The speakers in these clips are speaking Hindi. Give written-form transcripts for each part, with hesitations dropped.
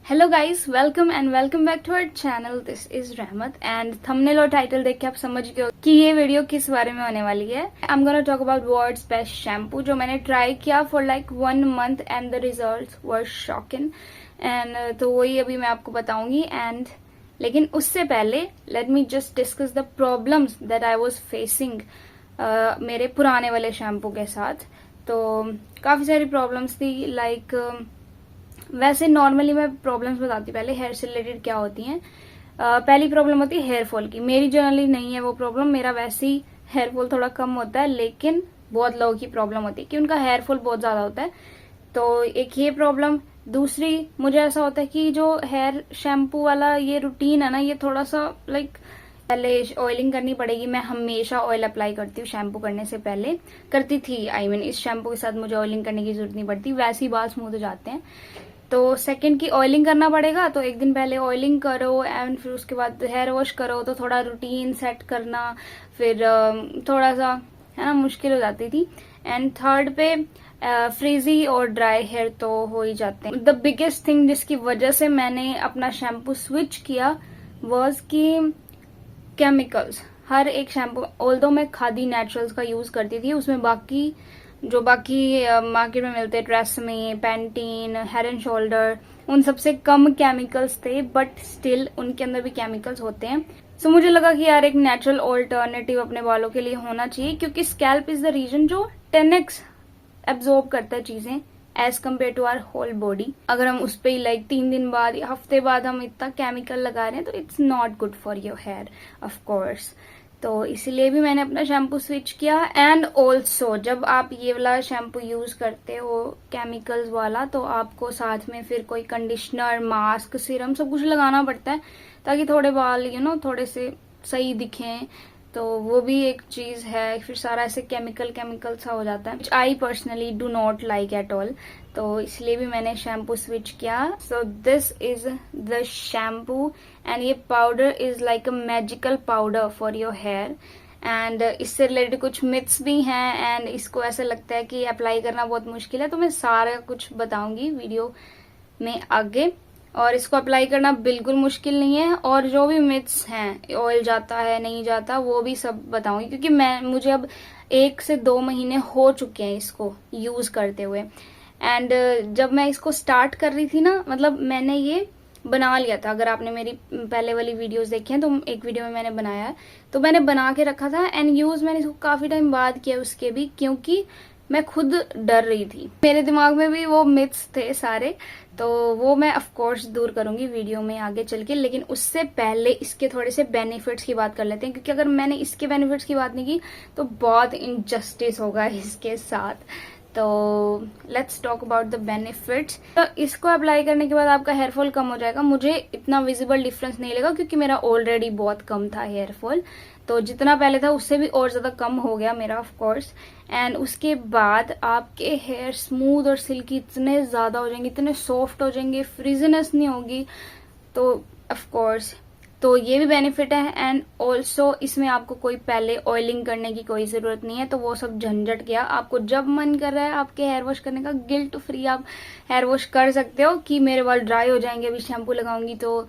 Hello guys, welcome back to our channel. This is Rahmat and thumbnail और टाइटल देख के आप समझ गए हो कि ये वीडियो किस बारे में होने वाली है। I am gonna talk about world's best shampoo जो मैंने ट्राई किया for like 1 month and the results were shocking. And तो वही अभी मैं आपको बताऊंगी। एंड लेकिन उससे पहले let me just discuss the problems that I was facing मेरे पुराने वाले शैम्पू के साथ। तो काफी सारी प्रॉब्लम्स थी लाइक वैसे नॉर्मली मैं प्रॉब्लम्स बताती हूँ पहले हेयर से रिलेटेड क्या होती हैं। पहली प्रॉब्लम होती है हेयर फॉल की। मेरी जनरली नहीं है वो प्रॉब्लम, मेरा वैसे ही हेयर फॉल थोड़ा कम होता है, लेकिन बहुत लोगों की प्रॉब्लम होती है कि उनका हेयर फॉल बहुत ज्यादा होता है। तो एक ये प्रॉब्लम। दूसरी, मुझे ऐसा होता है कि जो हेयर शैम्पू वाला ये रूटीन है ना, ये थोड़ा सा लाइक पहले ऑयलिंग करनी पड़ेगी। मैं हमेशा ऑयल अप्लाई करती हूँ शैम्पू करने से पहले, करती थी। आई मीन इस शैम्पू के साथ मुझे ऑयलिंग करने की जरूरत नहीं पड़ती, वैसे ही बाल स्मूथ हो जाते हैं। तो सेकंड की ऑयलिंग करना पड़ेगा, तो एक दिन पहले ऑयलिंग करो एंड फिर उसके बाद हेयर वॉश करो, तो थोड़ा रूटीन सेट करना फिर थोड़ा सा है ना मुश्किल हो जाती थी। एंड थर्ड पे फ्रीजी और ड्राई हेयर तो हो ही जाते हैं। द बिगेस्ट थिंग जिसकी वजह से मैंने अपना शैम्पू स्विच किया वॉज कि केमिकल्स। हर एक शैम्पू, ऑल्दो मैं खादी नेचुरल्स का यूज करती थी, उसमें बाकी मार्केट में मिलते हैं, TRESemmé, Pantene, head and shoulder, उन सबसे कम केमिकल्स थे, बट स्टिल उनके अंदर भी केमिकल्स होते हैं। सो मुझे लगा कि यार एक नेचुरल ऑल्टरनेटिव अपने बालों के लिए होना चाहिए, क्योंकि स्कैल्प इज द रीजन जो 10x एब्जॉर्ब करता है चीजें as compare to our whole body. अगर हम उस पर ही लाइक 3 दिन बाद या हफ्ते बाद हम इतना केमिकल लगा रहे हैं तो it's not good for your hair of course. तो इसीलिए भी मैंने अपना शैम्पू स्विच किया। एंड ऑल्सो जब आप ये वाला शैम्पू यूज करते हो केमिकल्स वाला, तो आपको साथ में फिर कोई कंडीशनर, मास्क, सीरम सब कुछ लगाना पड़ता है ताकि थोड़े बाल थोड़े से सही दिखें। तो वो भी एक चीज है, फिर सारा ऐसे केमिकल सा हो जाता है, I personally do not like at all. तो इसलिए भी मैंने शैम्पू स्विच किया। So this is the shampoo and ये powder is like a magical powder for your hair. And इससे रिलेटेड कुछ मिथ्स भी हैं एंड इसको ऐसा लगता है कि अप्लाई करना बहुत मुश्किल है, तो मैं सारा कुछ बताऊंगी वीडियो में आगे। और इसको अप्लाई करना बिल्कुल मुश्किल नहीं है, और जो भी मिथ्स हैं, ऑयल जाता है नहीं जाता, वो भी सब बताऊंगी, क्योंकि मुझे अब 1 से 2 महीने हो चुके हैं इसको यूज करते हुए। एंड जब मैं इसको स्टार्ट कर रही थी ना, मतलब मैंने ये बना लिया था। अगर आपने मेरी पहले वाली वीडियोस देखी हैं तो एक वीडियो में मैंने बनाया है, तो मैंने बना के रखा था। एंड यूज मैंने इसको काफी टाइम बाद किया उसके भी, क्योंकि मैं खुद डर रही थी, मेरे दिमाग में भी वो मिथ्स थे सारे। तो वो मैं ऑफ कोर्स दूर करूंगी वीडियो में आगे चल के, लेकिन उससे पहले इसके थोड़े से बेनिफिट्स की बात कर लेते हैं, क्योंकि अगर मैंने इसके बेनिफिट्स की बात नहीं की तो बहुत इनजस्टिस होगा इसके साथ। तो let's talk about the benefits. तो इसको अप्लाई करने के बाद आपका हेयर फॉल कम हो जाएगा। मुझे इतना विजिबल डिफरेंस नहीं लगा, क्योंकि मेरा ऑलरेडी बहुत कम था हेयर फॉल, तो जितना पहले था उससे भी और ज्यादा कम हो गया मेरा ऑफ कोर्स। एंड उसके बाद आपके हेयर स्मूथ और सिल्की इतने ज्यादा हो जाएंगे, इतने सॉफ्ट हो जाएंगे, फ्रीजीनेस नहीं होगी। तो ऑफ कोर्स तो ये भी बेनिफिट है। एंड ऑल्सो इसमें आपको कोई पहले ऑयलिंग करने की कोई जरूरत नहीं है, तो वो सब झंझट गया। आपको जब मन कर रहा है आपके हेयर वॉश करने का, गिल्ट फ्री आप हेयर वॉश कर सकते हो कि मेरे बाल ड्राई हो जाएंगे अभी शैम्पू लगाऊंगी तो,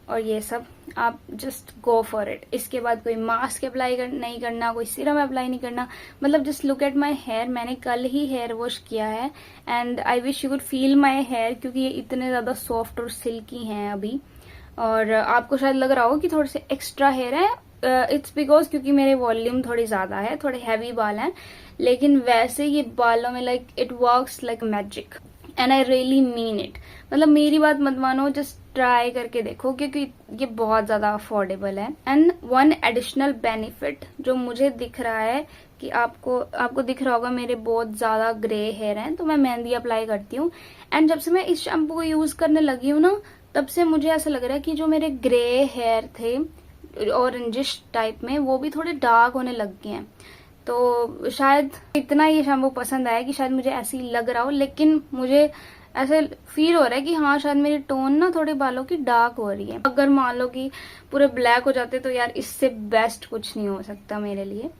और ये सब आप जस्ट गो फॉर इट। इसके बाद कोई मास्क अप्लाई नहीं करना, कोई सीरम अप्लाई नहीं करना। मतलब just look at my hair, मैंने कल ही हेयर वॉश किया है and I wish you could feel my hair, क्योंकि ये इतने ज्यादा सॉफ्ट और सिल्की हैं अभी। और आपको शायद लग रहा हो कि थोड़े से एक्स्ट्रा हेयर है, इट्स बिकॉज क्योंकि मेरे वॉल्यूम थोड़ी ज्यादा है, थोड़े हैवी बाल हैं, लेकिन वैसे ये बालों में like it works like magic and I really mean it. मतलब मेरी बात मत मानो, जस्ट ट्राई करके देखो, क्योंकि ये बहुत ज्यादा अफोर्डेबल है। एंड वन एडिशनल बेनिफिट जो मुझे दिख रहा है कि आपको दिख रहा होगा, मेरे बहुत ज्यादा ग्रे हेयर हैं, तो मैं मेहंदी अप्लाई करती हूँ। एंड जब से मैं इस शैम्पू को यूज करने लगी हूँ ना, तब से मुझे ऐसा लग रहा है कि जो मेरे ग्रे हेयर थे ऑरेंजिश टाइप में, वो भी थोड़े डार्क होने लग गए हैं। तो शायद इतना ये शैम्पू पसंद आया कि शायद मुझे ऐसे ही लग रहा हो, लेकिन मुझे ऐसे फील हो रहा है कि हाँ शायद मेरी टोन ना थोड़े बालों की डार्क हो रही है। अगर मान लो कि पूरे ब्लैक हो जाते तो यार इससे बेस्ट कुछ नहीं हो सकता मेरे लिए।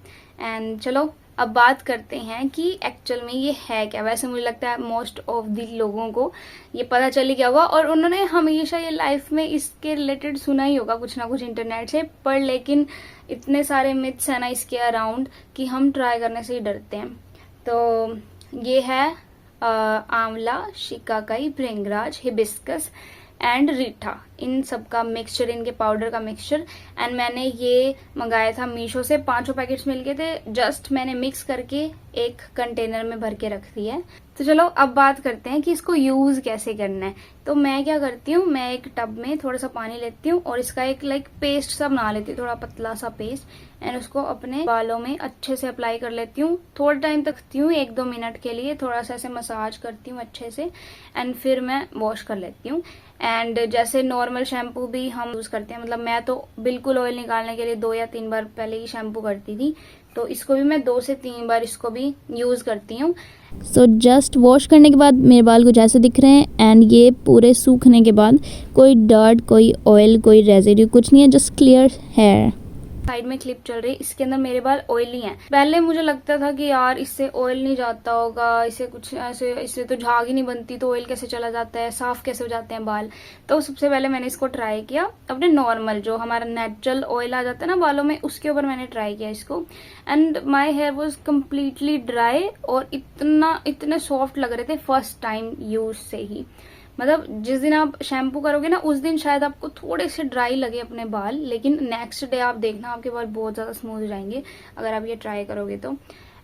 एंड चलो अब बात करते हैं कि एक्चुअल में ये है क्या। वैसे मुझे लगता है मोस्ट ऑफ द लोगों को ये पता चल ही गया होगा और उन्होंने हमेशा ये लाइफ में इसके रिलेटेड सुना ही होगा कुछ ना कुछ इंटरनेट से, पर लेकिन इतने सारे मिथ्स हैं ना इसके अराउंड कि हम ट्राई करने से ही डरते हैं। तो ये है आंवला, शिकाकाई, भृंगराज, हिबिस्कस एंड रीठा, इन सब का मिक्सचर, इनके पाउडर का मिक्सचर। एंड मैंने ये मंगाया था मीशो से, 5 पैकेट्स मिल गए थे। जस्ट मैंने मिक्स करके एक कंटेनर में भर के रख दिया है। तो चलो अब बात करते हैं कि इसको यूज कैसे करना है। तो मैं क्या करती हूँ, मैं एक टब में थोड़ा सा पानी लेती हूँ और इसका एक पेस्ट सा बना लेती हूँ, थोड़ा पतला सा पेस्ट, एंड उसको अपने बालों में अच्छे से अप्लाई कर लेती हूँ। थोड़ा टाइम तक रखती हूँ, 1-2 मिनट के लिए, थोड़ा सा ऐसे मसाज करती हूँ अच्छे से, एंड फिर मैं वॉश कर लेती हूँ। एंड जैसे नॉर्मल शैम्पू भी हम यूज करते हैं, मतलब मैं तो बिल्कुल ऑयल निकालने के लिए 2 या 3 बार पहले ही शैम्पू करती थी, तो इसको भी मैं 2 से 3 बार इसको भी यूज करती हूँ। सो जस्ट वॉश करने के बाद मेरे बाल कुछ ऐसे दिख रहे हैं एंड ये पूरे सूखने के बाद कोई डर्ट, कोई ऑयल, कोई रेजिड्यू कुछ नहीं है, जस्ट क्लियर हेयर। साइड में क्लिप चल रही है, इसके अंदर मेरे बाल ऑयली हैं। पहले मुझे लगता था कि यार इससे ऑयल नहीं जाता होगा, इससे कुछ ऐसे, इससे तो झाग ही नहीं बनती, तो ऑयल कैसे चला जाता है, साफ कैसे हो जाते हैं बाल। तो सबसे पहले मैंने इसको ट्राई किया अपने नॉर्मल जो हमारा नेचुरल ऑयल आ जाता है ना बालों में, उसके ऊपर मैंने ट्राई किया इसको, and my hair was completely dry और इतने सॉफ्ट लग रहे थे फर्स्ट टाइम यूज से ही। मतलब जिस दिन आप शैम्पू करोगे ना उस दिन शायद आपको थोड़े से ड्राई लगे अपने बाल, लेकिन नेक्स्ट डे आप देखना आपके बाल बहुत ज़्यादा स्मूथ हो जाएंगे अगर आप ये ट्राई करोगे तो।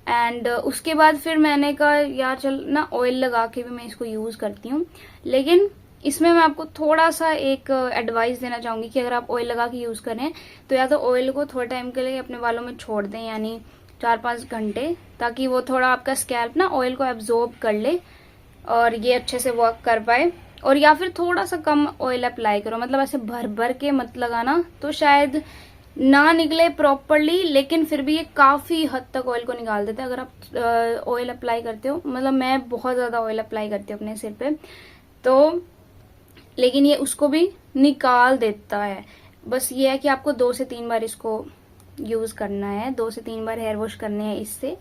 एंड उसके बाद फिर मैंने कहा यार चल ना ऑयल लगा के भी मैं इसको यूज़ करती हूँ, लेकिन इसमें मैं आपको थोड़ा सा एक एडवाइस देना चाहूँगी कि अगर आप ऑयल लगा के यूज़ करें तो या तो ऑयल को थोड़े टाइम के लिए अपने बालों में छोड़ दें, यानी 4-5 घंटे, ताकि वो थोड़ा आपका स्कैल्प ना ऑयल को एब्जॉर्ब कर ले और ये अच्छे से वर्क कर पाए। और या फिर थोड़ा सा कम ऑयल अप्लाई करो, मतलब ऐसे भर भर के मत लगाना, तो शायद ना निकले प्रॉपरली, लेकिन फिर भी ये काफ़ी हद तक ऑयल को निकाल देता है अगर आप ऑयल अप्लाई करते हो। मतलब मैं बहुत ज़्यादा ऑयल अप्लाई करती हूँ अपने सिर पे, तो लेकिन ये उसको भी निकाल देता है। बस ये है कि आपको 2 से 3 बार इसको यूज़ करना है, 2 से 3 बार हेयर वॉश करने हैं इससे,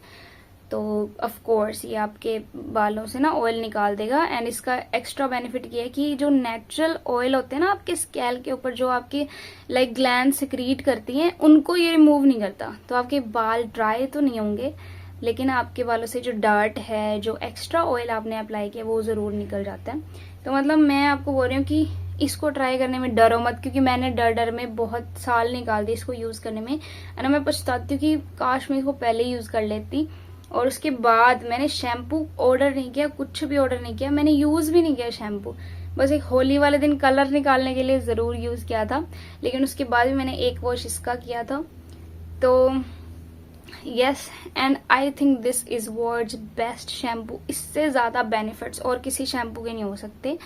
तो ऑफ कोर्स ये आपके बालों से ना ऑयल निकाल देगा। एंड इसका एक्स्ट्रा बेनिफिट ये है कि जो नेचुरल ऑयल होते हैं ना आपके स्कैल्प के ऊपर, जो आपके ग्लैंड सिक्रीट करती हैं, उनको ये रिमूव नहीं करता, तो आपके बाल ड्राई तो नहीं होंगे, लेकिन आपके बालों से जो डर्ट है, जो एक्स्ट्रा ऑयल आपने अप्लाई किया, वो ज़रूर निकल जाता है। तो मतलब मैं आपको बोल रही हूँ कि इसको ट्राई करने में डरो मत, क्योंकि मैंने डर में बहुत साल निकाल दिए इसको यूज़ करने में, और मैं पछताती हूँ कि काश मैं इसको पहले ही यूज़ कर लेती। और उसके बाद मैंने शैम्पू ऑर्डर नहीं किया, कुछ भी ऑर्डर नहीं किया, मैंने यूज़ भी नहीं किया शैम्पू, बस एक होली वाले दिन कलर निकालने के लिए ज़रूर यूज़ किया था, लेकिन उसके बाद भी मैंने एक वॉश इसका किया था। तो yes, and I think this is world's best shampoo. इससे ज़्यादा बेनिफिट्स और किसी शैम्पू के नहीं हो सकते।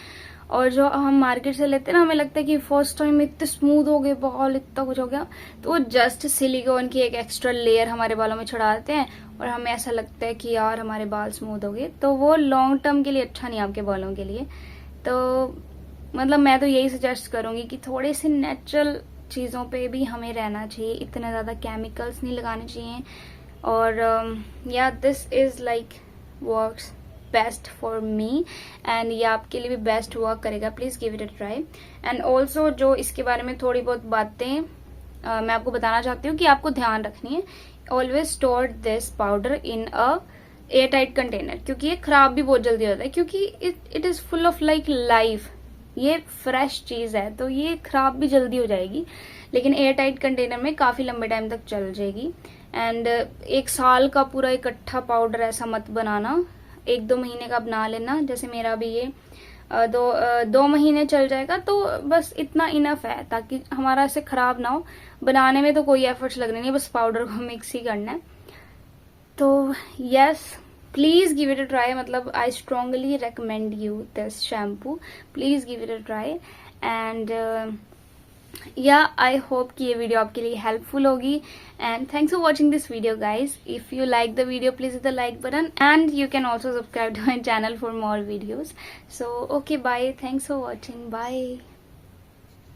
और जो हम मार्केट से लेते हैं ना, हमें लगता है कि फर्स्ट टाइम में इतने स्मूथ हो गए बाल, इतना कुछ हो गया, तो वो जस्ट सिलिकॉन की एक एक्स्ट्रा लेयर हमारे बालों में चढ़ा देते हैं और हमें ऐसा लगता है कि यार हमारे बाल स्मूथ हो गए, तो वो लॉन्ग टर्म के लिए अच्छा नहीं आपके बालों के लिए। तो मतलब मैं तो यही सजेस्ट करूँगी कि थोड़े से नेचुरल चीज़ों पे भी हमें रहना चाहिए, इतने ज़्यादा केमिकल्स नहीं लगाने चाहिए। और या this is works best for me, and ये आपके लिए भी बेस्ट वर्क करेगा, please give it a try. And also जो इसके बारे में थोड़ी बहुत बातें मैं आपको बताना चाहती हूँ कि आपको ध्यान रखनी है, always store this powder in a air tight container, क्योंकि ये खराब भी बहुत जल्दी होता है, क्योंकि it is full of life, ये फ्रेश चीज़ है तो ये खराब भी जल्दी हो जाएगी, लेकिन एयर टाइट कंटेनर में काफ़ी लंबे टाइम तक चल जाएगी। एंड 1 साल का पूरा इकट्ठा पाउडर ऐसा मत बनाना, 1-2 महीने का बना लेना, जैसे मेरा भी ये 2 महीने चल जाएगा, तो बस इतना इनफ है ताकि हमारा ऐसे ख़राब ना हो। बनाने में तो कोई एफर्ट्स लगने नहीं, बस पाउडर को मिक्स ही करना है। तो yes, please give it a try, मतलब I strongly recommend you this shampoo, please give it a try. And या आई होप कि ये वीडियो आपके लिए हेल्पफुल होगी, and thanks for watching this video guys. If you like the video please hit the like button, and you can also subscribe to my channel for more videos. So okay, bye, thanks for watching, bye.